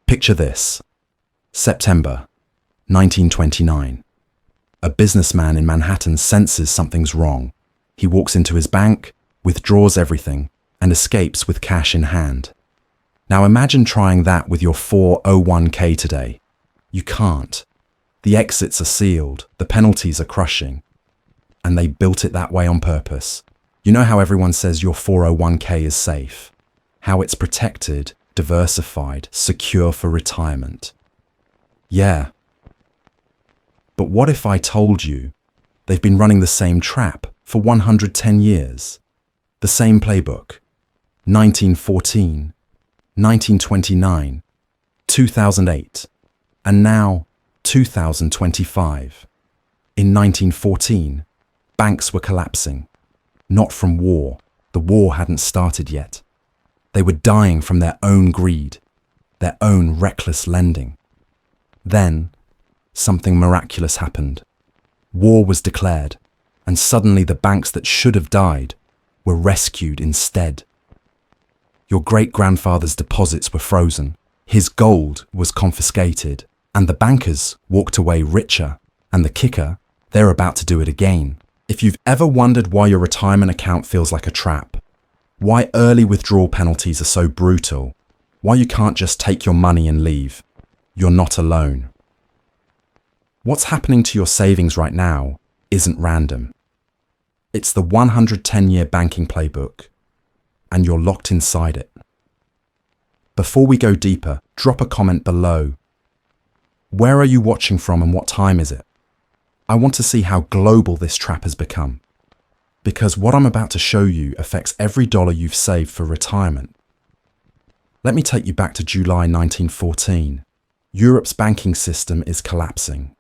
Picture this. September 1929. A businessman in Manhattan senses something's wrong. He walks into his bank, withdraws everything, and escapes with cash in hand. Now imagine trying that with your 401k today. You can't. The exits are sealed, the penalties are crushing. And they built it that way on purpose. You know how everyone says your 401k is safe? How it's protected, diversified, secure for retirement. Yeah. But what if I told you they've been running the same trap for 110 years? The same playbook. 1914, 1929, 2008, and now 2025. In 1914, banks were collapsing. Not from war. The war hadn't started yet. They were dying from their own greed, their own reckless lending. Then, something miraculous happened. War was declared, and suddenly the banks that should have died were rescued instead. Your great-grandfather's deposits were frozen, his gold was confiscated, and the bankers walked away richer. And the kicker, they're about to do it again. If you've ever wondered why your retirement account feels like a trap, why early withdrawal penalties are so brutal, why you can't just take your money and leave, you're not alone. What's happening to your savings right now isn't random. It's the 110-year banking playbook, and you're locked inside it. Before we go deeper, drop a comment below. Where are you watching from and what time is it? I want to see how global this trap has become. Because what I'm about to show you affects every dollar you've saved for retirement. Let me take you back to July 1914. Europe's banking system is collapsing.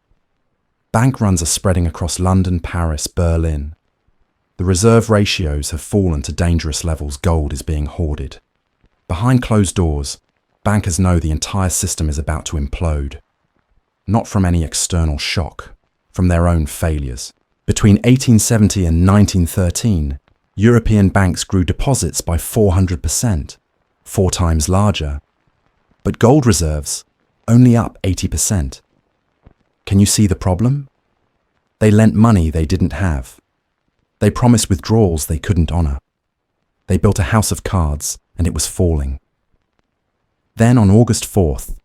Bank runs are spreading across London, Paris, Berlin. The reserve ratios have fallen to dangerous levels. Gold is being hoarded. Behind closed doors, bankers know the entire system is about to implode. Not from any external shock, from their own failures. Between 1870 and 1913, European banks grew deposits by 400%, 4 times larger. But gold reserves only up 80%. Can you see the problem? They lent money they didn't have. They promised withdrawals they couldn't honor. They built a house of cards, and it was falling. Then on August 4th,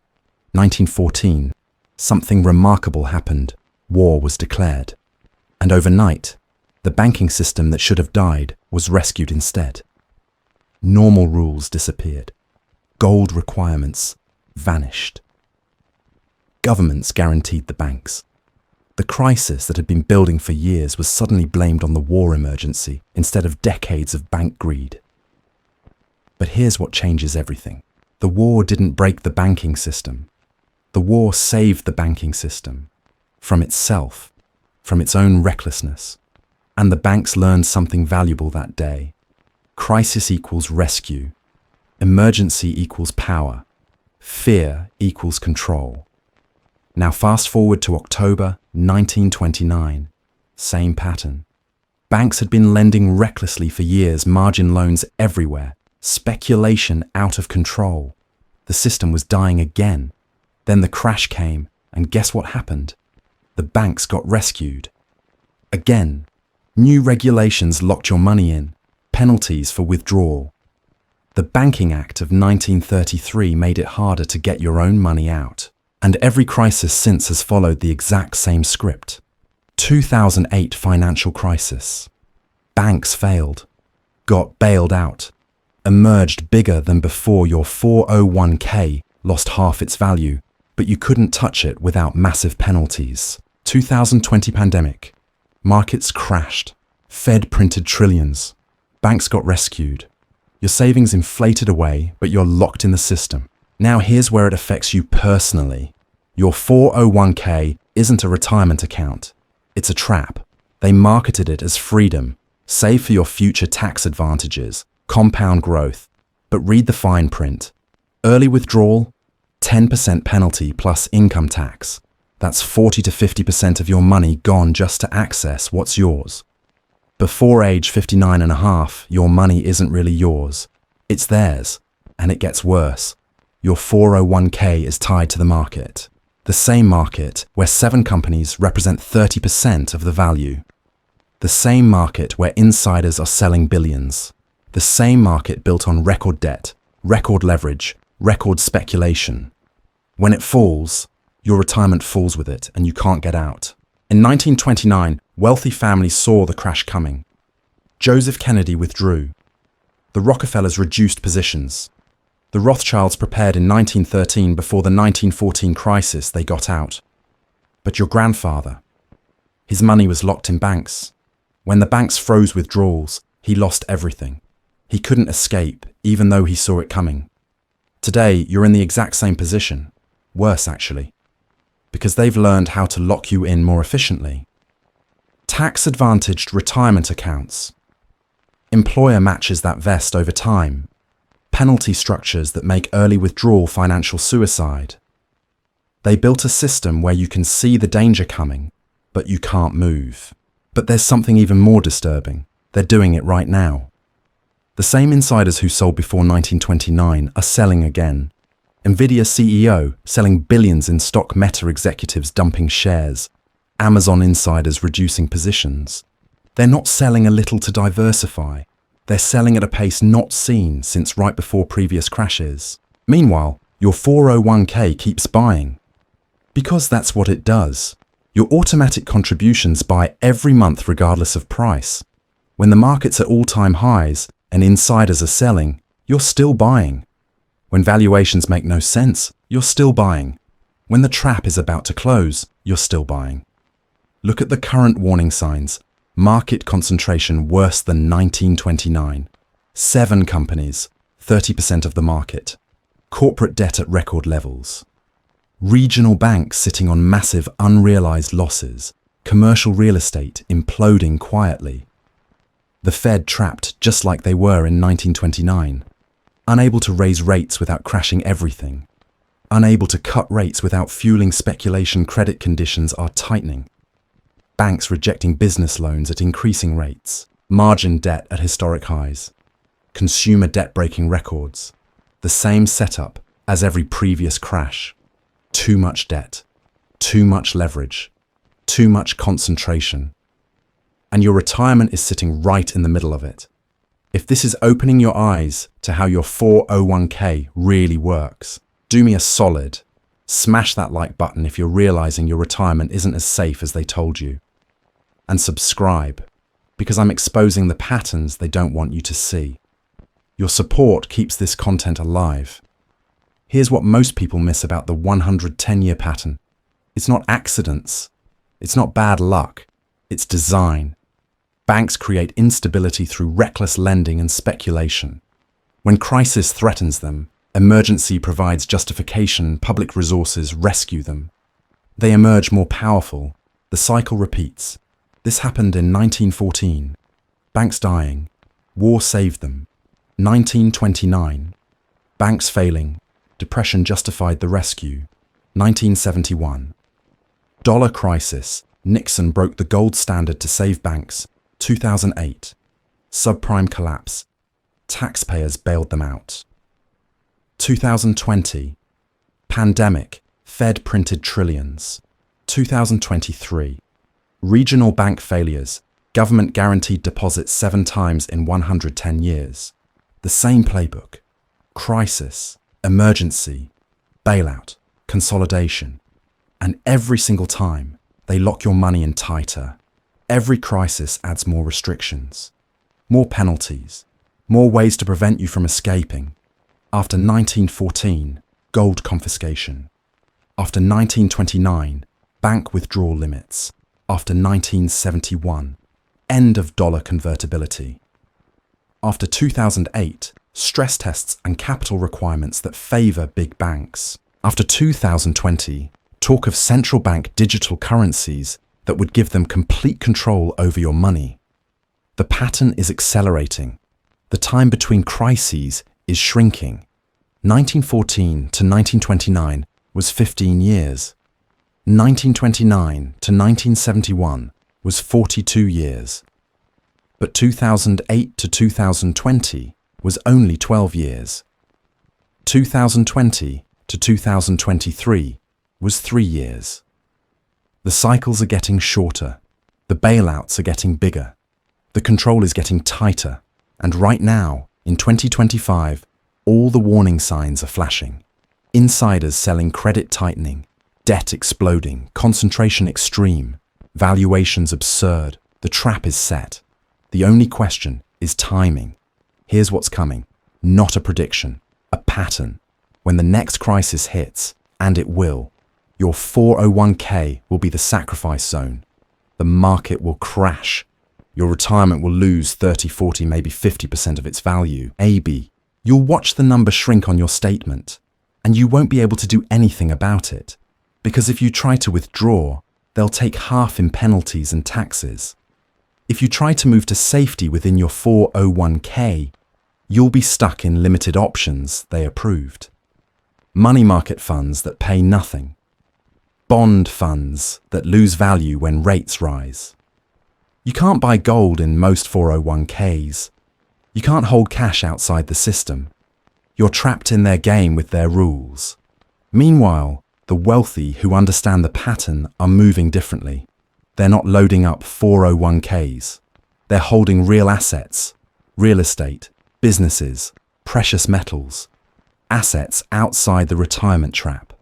1914, something remarkable happened. War was declared. And overnight, the banking system that should have died was rescued instead. Normal rules disappeared. Gold requirements vanished. Governments guaranteed the banks. The crisis that had been building for years was suddenly blamed on the war emergency instead of decades of bank greed. But here's what changes everything. The war didn't break the banking system. The war saved the banking system from itself, from its own recklessness. And the banks learned something valuable that day. Crisis equals rescue. Emergency equals power. Fear equals control. Now fast forward to October 1929. Same pattern. Banks had been lending recklessly for years, margin loans everywhere, speculation out of control. The system was dying again. Then the crash came, and guess what happened? The banks got rescued. Again, new regulations locked your money in, penalties for withdrawal. The Banking Act of 1933 made it harder to get your own money out. And every crisis since has followed the exact same script. 2008 financial crisis. Banks failed, got bailed out, emerged bigger than before. Your 401k lost half its value, but you couldn't touch it without massive penalties. 2020 pandemic. Markets crashed. Fed printed trillions. Banks got rescued. Your savings inflated away, but you're locked in the system. Now here's where it affects you personally. Your 401k isn't a retirement account. It's a trap. They marketed it as freedom. Save for your future tax advantages, compound growth. But read the fine print. Early withdrawal, 10% penalty plus income tax. That's 40 to 50% of your money gone just to access what's yours. Before age 59 and a half, your money isn't really yours. It's theirs, and it gets worse. Your 401k is tied to the market. The same market where 7 companies represent 30% of the value. The same market where insiders are selling billions. The same market built on record debt, record leverage, record speculation. When it falls, your retirement falls with it and you can't get out. In 1929, wealthy families saw the crash coming. Joseph Kennedy withdrew. The Rockefellers reduced positions. The Rothschilds prepared in 1913 before the 1914 crisis. They got out. But your grandfather, his money was locked in banks. When the banks froze withdrawals, he lost everything. He couldn't escape, even though he saw it coming. Today, you're in the exact same position. Worse, actually. Because they've learned how to lock you in more efficiently. Tax-advantaged retirement accounts. Employer matches that vest over time. Penalty structures that make early withdrawal financial suicide. They built a system where you can see the danger coming, but you can't move. But there's something even more disturbing. They're doing it right now. The same insiders who sold before 1929 are selling again. Nvidia CEO selling billions in stock, Meta executives dumping shares, Amazon insiders reducing positions. They're not selling a little to diversify. They're selling at a pace not seen since right before previous crashes. Meanwhile, your 401k keeps buying. Because that's what it does. Your automatic contributions buy every month regardless of price. When the market's at all-time highs and insiders are selling, you're still buying. When valuations make no sense, you're still buying. When the trap is about to close, you're still buying. Look at the current warning signs. Market concentration worse than 1929. 7 companies, 30% of the market. Corporate debt at record levels. Regional banks sitting on massive unrealized losses. Commercial real estate imploding quietly. The Fed trapped just like they were in 1929. Unable to raise rates without crashing everything. Unable to cut rates without fueling speculation. Credit conditions are tightening. Banks rejecting business loans at increasing rates. Margin debt at historic highs. Consumer debt breaking records. The same setup as every previous crash. Too much debt. Too much leverage. Too much concentration. And your retirement is sitting right in the middle of it. If this is opening your eyes to how your 401k really works, do me a solid. Smash that like button if you're realizing your retirement isn't as safe as they told you. And subscribe, because I'm exposing the patterns they don't want you to see. Your support keeps this content alive. Here's what most people miss about the 110-year pattern. It's not accidents. It's not bad luck. It's design. Banks create instability through reckless lending and speculation. When crisis threatens them, emergency provides justification, public resources rescue them. They emerge more powerful. The cycle repeats. This happened in 1914. Banks dying. War saved them. 1929. Banks failing. Depression justified the rescue. 1971. Dollar crisis. Nixon broke the gold standard to save banks. 2008. Subprime collapse. Taxpayers bailed them out. 2020. Pandemic. Fed printed trillions. 2023. Regional bank failures. Government guaranteed deposits 7 times in 110 years. The same playbook. Crisis. Emergency. Bailout. Consolidation. And every single time, they lock your money in tighter. Every crisis adds more restrictions. More penalties. More ways to prevent you from escaping. After 1914, gold confiscation. After 1929, bank withdrawal limits. After 1971, end of dollar convertibility. After 2008, stress tests and capital requirements that favor big banks. After 2020, talk of central bank digital currencies that would give them complete control over your money. The pattern is accelerating. The time between crises is shrinking. 1914 to 1929 was 15 years. 1929 to 1971 was 42 years. But 2008 to 2020 was only 12 years. 2020 to 2023 was 3 years. The cycles are getting shorter. The bailouts are getting bigger. The control is getting tighter. And right now, in 2025, all the warning signs are flashing. Insiders selling credit tightening, debt exploding, concentration extreme, valuations absurd. The trap is set. The only question is timing. Here's what's coming. Not a prediction, a pattern. When the next crisis hits, and it will, your 401k will be the sacrifice zone. The market will crash. Your retirement will lose 30, 40, maybe 50% of its value. Maybe you'll watch the number shrink on your statement, and you won't be able to do anything about it. Because if you try to withdraw, they'll take half in penalties and taxes. If you try to move to safety within your 401k, you'll be stuck in limited options they approved. Money market funds that pay nothing. Bond funds that lose value when rates rise. You can't buy gold in most 401ks. You can't hold cash outside the system. You're trapped in their game with their rules. Meanwhile, the wealthy who understand the pattern are moving differently. They're not loading up 401ks. They're holding real assets, real estate, businesses, precious metals, assets outside the retirement trap,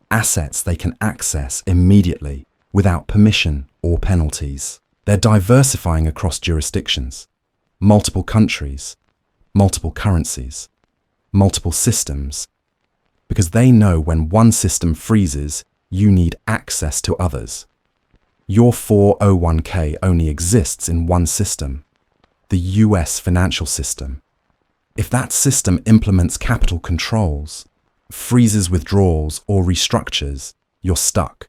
assets they can access immediately without permission or penalties. They're diversifying across jurisdictions, multiple countries, multiple currencies, multiple systems, because they know when one system freezes, you need access to others. Your 401k only exists in one system, the US financial system. If that system implements capital controls, freezes withdrawals or restructures, you're stuck.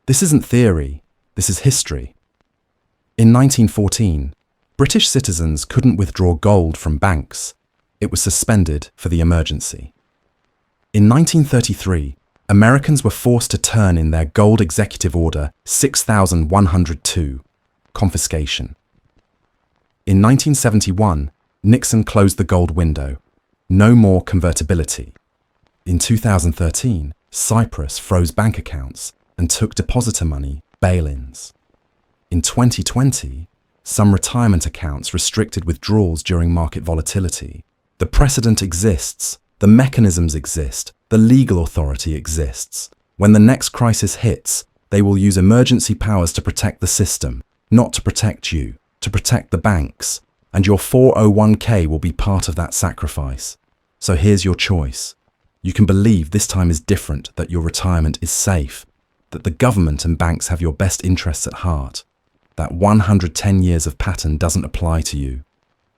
This isn't theory, this is history. In 1914, British citizens couldn't withdraw gold from banks. It was suspended for the emergency. In 1933, Americans were forced to turn in their gold executive order 6102, confiscation. In 1971, Nixon closed the gold window, no more convertibility. In 2013, Cyprus froze bank accounts and took depositor money, bail-ins. In 2020, some retirement accounts restricted withdrawals during market volatility. The precedent exists, the mechanisms exist, the legal authority exists. When the next crisis hits, they will use emergency powers to protect the system, not to protect you, to protect the banks, and your 401k will be part of that sacrifice. So here's your choice. You can believe this time is different, that your retirement is safe, that the government and banks have your best interests at heart, that 110 years of pattern doesn't apply to you,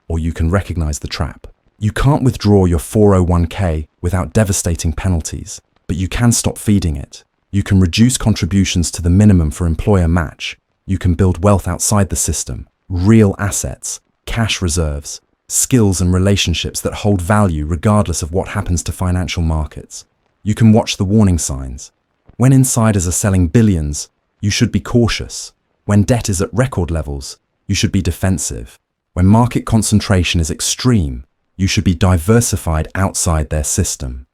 or you can recognize the trap. You can't withdraw your 401k without devastating penalties, but you can stop feeding it. You can reduce contributions to the minimum for employer match. You can build wealth outside the system, real assets, cash reserves, skills and relationships that hold value regardless of what happens to financial markets. You can watch the warning signs. When insiders are selling billions, you should be cautious. When debt is at record levels, you should be defensive. When market concentration is extreme, you should be diversified outside their system.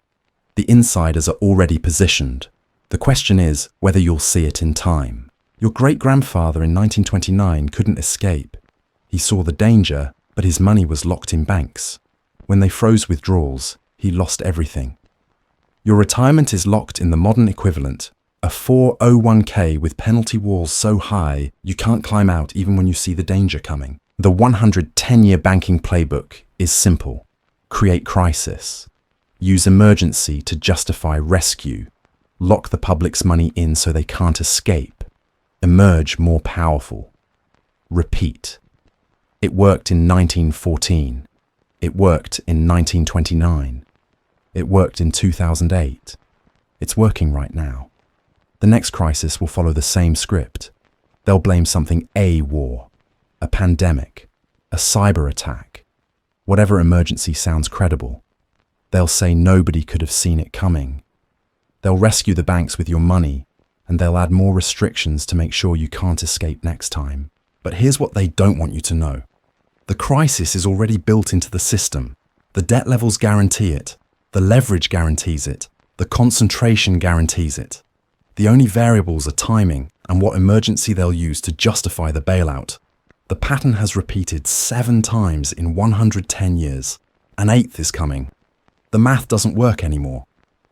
The insiders are already positioned. The question is whether you'll see it in time. Your great-grandfather in 1929 couldn't escape. He saw the danger, but his money was locked in banks. When they froze withdrawals, he lost everything. Your retirement is locked in the modern equivalent, a 401k with penalty walls so high you can't climb out even when you see the danger coming. The 110-year banking playbook is simple. Create crisis. Use emergency to justify rescue. Lock the public's money in so they can't escape. Emerge more powerful. Repeat. It worked in 1914. It worked in 1929. It worked in 2008. It's working right now. The next crisis will follow the same script. They'll blame something: a war, a pandemic, a cyber attack. Whatever emergency sounds credible. They'll say nobody could have seen it coming. They'll rescue the banks with your money, and they'll add more restrictions to make sure you can't escape next time. But here's what they don't want you to know. The crisis is already built into the system. The debt levels guarantee it. The leverage guarantees it. The concentration guarantees it. The only variables are timing and what emergency they'll use to justify the bailout. The pattern has repeated 7 times in 110 years. An 8th is coming. The math doesn't work anymore.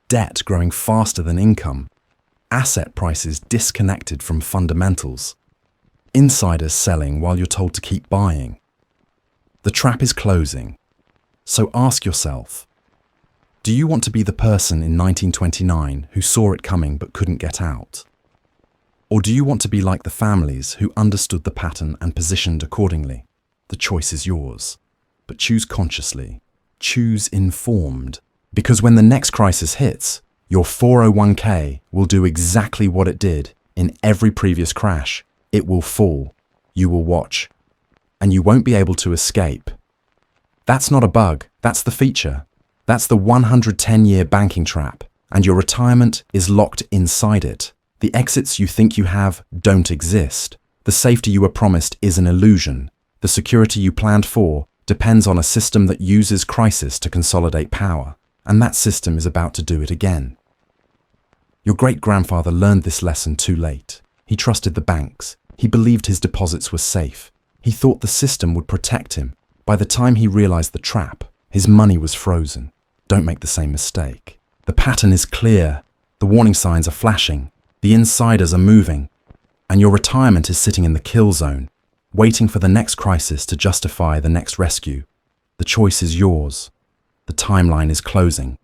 Debt growing faster than income. Asset prices disconnected from fundamentals. Insiders selling while you're told to keep buying. The trap is closing. So ask yourself, do you want to be the person in 1929 who saw it coming but couldn't get out? Or do you want to be like the families who understood the pattern and positioned accordingly? The choice is yours. But choose consciously. Choose informed. Because when the next crisis hits, your 401k will do exactly what it did in every previous crash. It will fall. You will watch. And you won't be able to escape. That's not a bug. That's the feature. That's the 110-year banking trap. And your retirement is locked inside it. The exits you think you have don't exist. The safety you were promised is an illusion. The security you planned for depends on a system that uses crisis to consolidate power. And that system is about to do it again. Your great-grandfather learned this lesson too late. He trusted the banks. He believed his deposits were safe. He thought the system would protect him. By the time he realized the trap, his money was frozen. Don't make the same mistake. The pattern is clear. The warning signs are flashing. The insiders are moving. And your retirement is sitting in the kill zone, waiting for the next crisis to justify the next rescue. The choice is yours. The timeline is closing.